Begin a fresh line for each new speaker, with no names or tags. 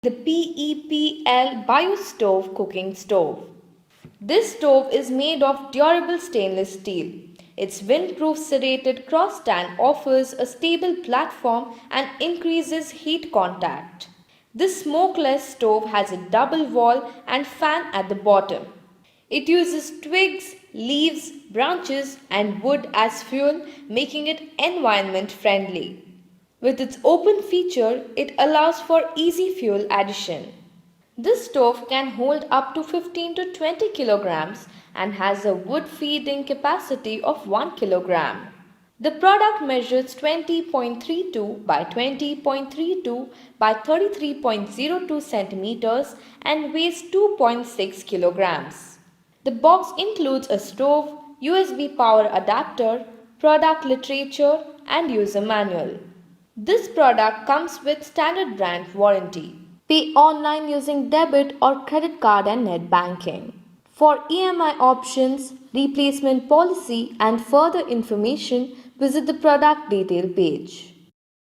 The PEPL Biostove cooking stove. This stove is made of durable stainless steel. Its windproof serrated crossstand offers a stable platform and increases heat contact. This smokeless stove has a double wall and fan at the bottom. It uses twigs, leaves, branches, and wood as fuel, making it environment friendly. With its open feature, it allows for easy fuel addition. This stove can hold up to 15 to 20 kilograms and has a wood feeding capacity of 1 kilogram. The product measures 20.32 by 20.32 by 33.02 centimeters and weighs 2.6 kilograms. The box includes a stove, USB power adapter, product literature, and user manual. This product comes with standard brand warranty. Pay online using debit or credit card and net banking. For EMI options, replacement policy, and further information, visit the product detail page.